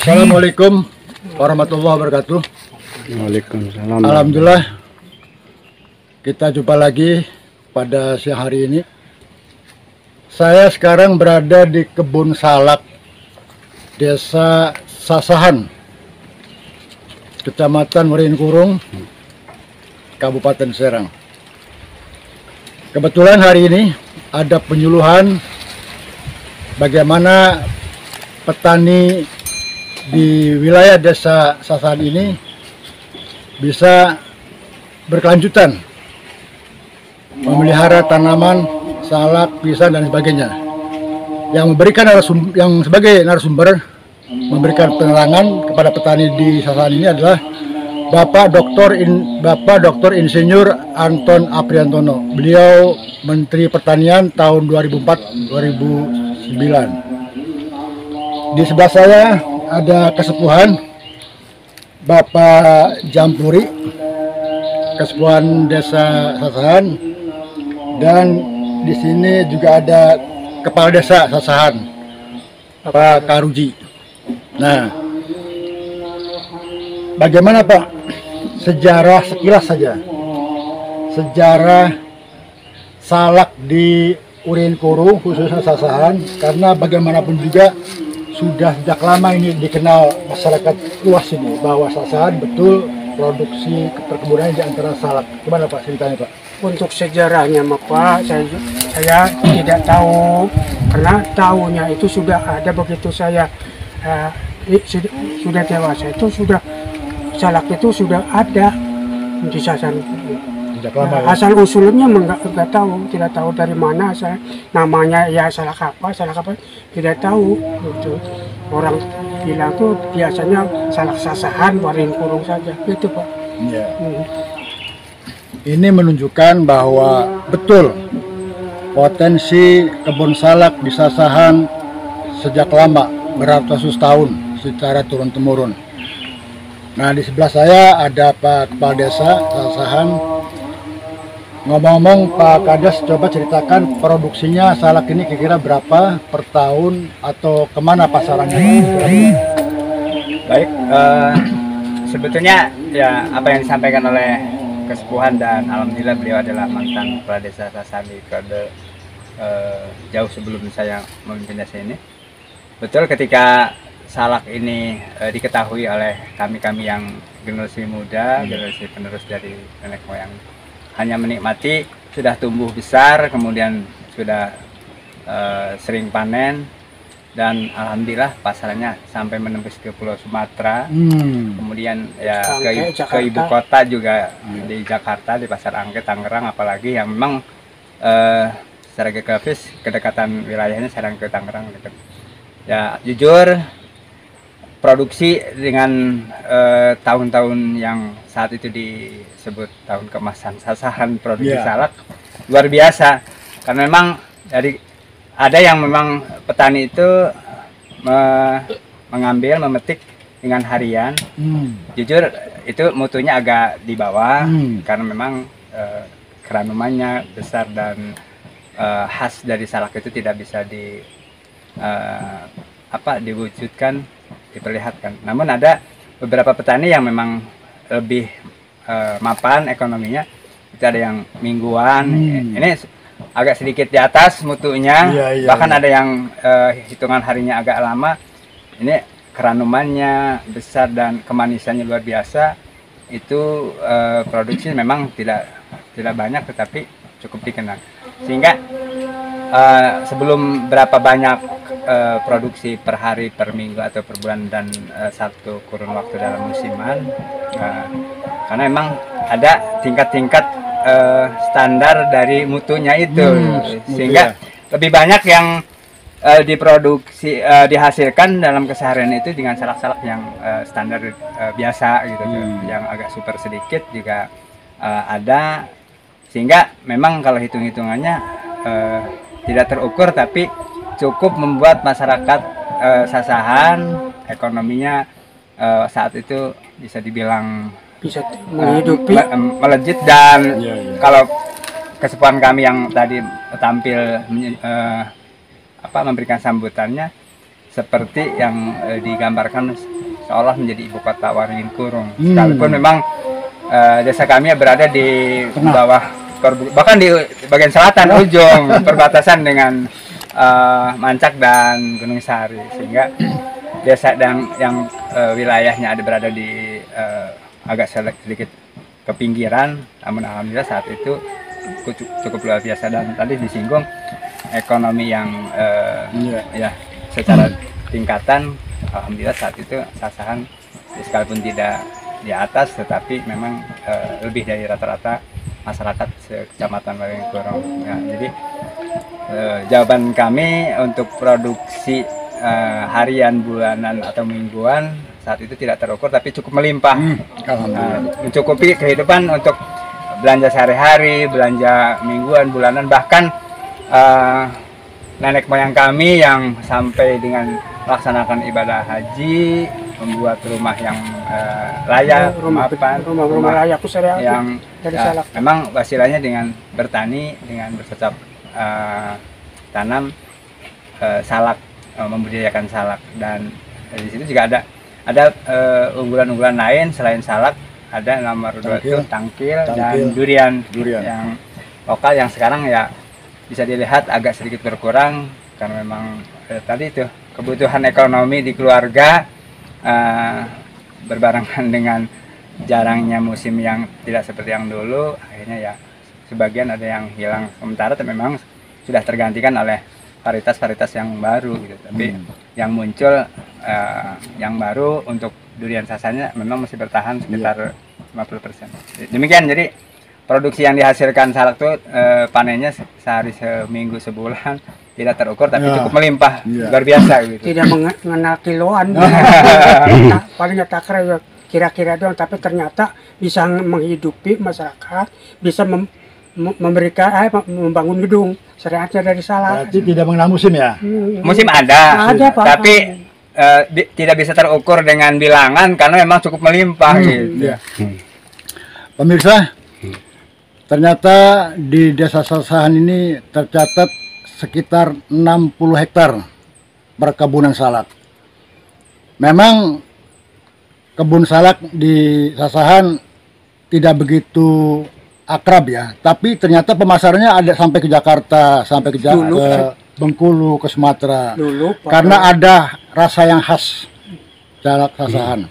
Assalamualaikum warahmatullahi wabarakatuh. Waalaikumsalam. Alhamdulillah kita jumpa lagi pada siang hari ini. Saya sekarang berada di kebun salak Desa Sasahan, Kecamatan Waringkurung, Kabupaten Serang. Kebetulan hari ini ada penyuluhan bagaimana petani di wilayah Desa Sasahan ini bisa berkelanjutan memelihara tanaman salak, pisang dan sebagainya. Yang memberikan sebagai narasumber memberikan penerangan kepada petani di Sasahan ini adalah Bapak Dr. Insinyur Anton Apriantono. Beliau Menteri Pertanian tahun 2004-2009. Di sebelah saya ada kesepuhan Bapak Jampuri, kesepuhan Desa Sasahan, dan di sini juga ada Kepala Desa Sasahan, Pak Karuji. Nah, bagaimana Pak sejarah sekilas saja, sejarah salak di Waringkurung khususnya Sasahan, karena bagaimanapun juga sudah sejak lama ini dikenal masyarakat luas ini bahwa Sasahan betul produksi perkebunan di antara salak. Gimana Pak ceritanya Pak? Untuk sejarahnya Pak, saya tidak tahu, karena tahunya itu sudah ada begitu saya sudah dewasa, itu sudah salak itu sudah ada di Sasahan. Sejak lama, ya? Asal usulnya enggak tahu, tidak tahu dari mana asal namanya, ya salak apa tidak tahu. Gitu. Orang bilang tuh biasanya salak Sasahan, Waringkurung saja, gitu Pak. Ya. Ini menunjukkan bahwa betul potensi kebun salak di Sasahan sejak lama, beratus tahun secara turun-temurun. Nah, di sebelah saya ada Pak Kepala Desa Sasahan. Ngomong-ngomong Pak Kades, coba ceritakan produksinya salak ini kira-kira berapa per tahun atau kemana pasarannya? Baik, sebetulnya ya apa yang disampaikan oleh kesepuhan, dan alhamdulillah beliau adalah mantan Kepala Desa Sasahan di periode jauh sebelum saya memimpin desa ini. Betul, ketika salak ini diketahui oleh kami yang generasi muda, generasi penerus dari nenek moyang, hanya menikmati, sudah tumbuh besar, kemudian sudah sering panen, dan alhamdulillah pasarannya sampai menembus ke Pulau Sumatera, kemudian ya ke ibu kota juga, di Jakarta, di Pasar Angke, Tangerang, apalagi yang memang secara geografis kedekatan wilayahnya Serang ke Tangerang gitu. Ya jujur, produksi dengan tahun-tahun yang saat itu disebut tahun keemasan Sasahan produksi salak luar biasa, karena memang ada yang memang petani itu memetik dengan harian. Jujur itu mutunya agak di bawah, karena memang keranumannya besar dan khas dari salak itu tidak bisa diwujudkan, diperlihatkan. Namun ada beberapa petani yang memang lebih mapan ekonominya, itu ada yang mingguan, ini agak sedikit di atas mutunya, bahkan ada yang hitungan harinya agak lama. Ini keranumannya besar dan kemanisannya luar biasa. Itu produksi memang tidak banyak, tetapi cukup dikenal, sehingga sebelum berapa banyak produksi per hari, per minggu atau per bulan, dan satu kurun waktu dalam musiman, karena memang ada tingkat-tingkat standar dari mutunya itu, sehingga lebih banyak yang dihasilkan dalam keseharian itu dengan salak-salak yang standar biasa gitu, yang agak super sedikit juga ada, sehingga memang kalau hitung-hitungannya tidak terukur, tapi cukup membuat masyarakat Sasahan ekonominya saat itu bisa dibilang bisa menghidupi, melejit. Dan kalau kesepuhan kami yang tadi tampil memberikan sambutannya seperti yang digambarkan seolah menjadi ibu kota Waringin Kurung. Sekalipun memang desa kami berada di bawah, bahkan di bagian selatan ujung perbatasan dengan Mancak dan Gunung Sari, sehingga desa yang wilayahnya berada di agak sedikit ke pinggiran, namun alhamdulillah saat itu cukup luar biasa. Dan tadi disinggung ekonomi yang ya secara tingkatan, alhamdulillah saat itu Sasahan sekalipun tidak di atas, tetapi memang lebih dari rata-rata masyarakat Kecamatan Waringin Kurung. Ya, jadi jawaban kami untuk produksi harian, bulanan atau mingguan saat itu tidak terukur, tapi cukup melimpah, mencukupi kehidupan untuk belanja sehari-hari, belanja mingguan, bulanan, bahkan nenek moyang kami yang sampai dengan melaksanakan ibadah haji, membuat rumah yang layak, rumah layak yang memang wasilahnya dengan bertani, dengan bercocok tanam salak, membudidayakan salak. Dan di situ juga ada unggulan-unggulan lain selain salak, ada nomor 2 itu tangkil dan durian yang lokal, yang sekarang ya bisa dilihat agak sedikit berkurang karena memang tadi itu kebutuhan ekonomi di keluarga berbarengan dengan jarangnya musim yang tidak seperti yang dulu, akhirnya ya sebagian ada yang hilang sementara, tapi memang sudah tergantikan oleh varietas-varietas yang baru gitu. Tapi yang muncul yang baru untuk durian Sasahannya memang masih bertahan sekitar 50%. Demikian, jadi produksi yang dihasilkan salak itu panennya sehari, seminggu, sebulan tidak terukur, tapi cukup melimpah, luar biasa gitu. Tidak mengenal kiloan, palingnya takra kira-kira doang, tapi ternyata bisa menghidupi masyarakat, bisa memberikan membangun gedung. Syariatnya dari salak. Berarti tidak mengenal musim ya? Musim ada Pak, tapi tidak bisa terukur dengan bilangan karena memang cukup melimpah gitu. Ya. Pemirsa, ternyata di Desa Sasahan ini tercatat sekitar 60 hektar perkebunan salak. Memang kebun salak di Sasahan tidak begitu akrab ya, tapi ternyata pemasarannya ada sampai ke Jakarta, sampai ke Bengkulu, ke Sumatera. Karena ada rasa yang khas salak Sasahan.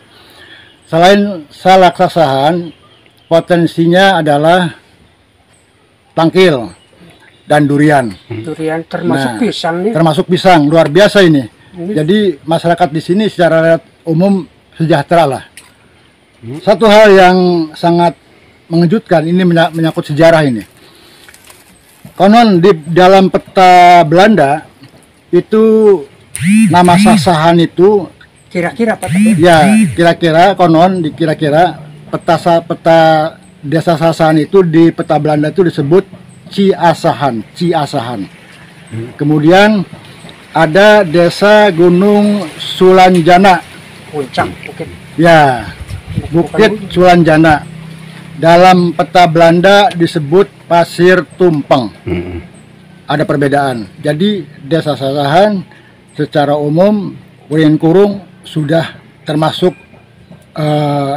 Selain salak Sasahan, potensinya adalah tangkil dan durian. Durian termasuk pisang nih. Termasuk pisang, luar biasa ini. Jadi masyarakat di sini secara umum sejahtera lah. Satu hal yang sangat mengejutkan, ini menyangkut sejarah ini. Konon di dalam peta Belanda itu nama Sasahan itu kira-kira Pak? Ya, kira-kira konon kira-kira peta Desa Sasahan itu di peta Belanda itu disebut Ciasahan. Kemudian ada Desa Gunung Sulanjana. Puncak Bukit. Ya, Bukit Sulanjana. Dalam peta Belanda disebut Pasir Tumpeng. Ada perbedaan. Jadi Desa Sasahan secara umum Waringin Kurung sudah termasuk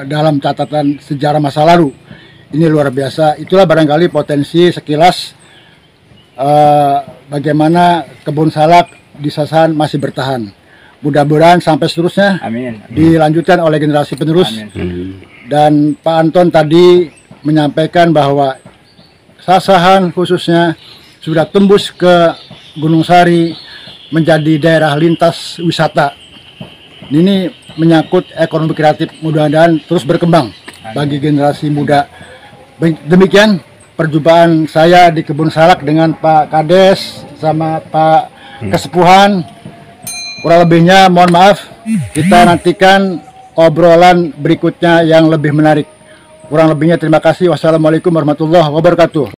dalam catatan sejarah masa lalu. Ini luar biasa. Itulah barangkali potensi sekilas bagaimana kebun salak di Sasahan masih bertahan. Mudah-mudahan sampai seterusnya dilanjutkan oleh generasi penerus. Dan Pak Anton tadi menyampaikan bahwa Sasahan khususnya sudah tembus ke Gunung Sari, menjadi daerah lintas wisata. Ini menyangkut ekonomi kreatif, mudah-mudahan terus berkembang bagi generasi muda. Demikian perjumpaan saya di kebun salak dengan Pak Kades sama Pak Kesepuhan. Kurang lebihnya mohon maaf, kita nantikan obrolan berikutnya yang lebih menarik. Kurang lebihnya terima kasih. Wassalamualaikum warahmatullahi wabarakatuh.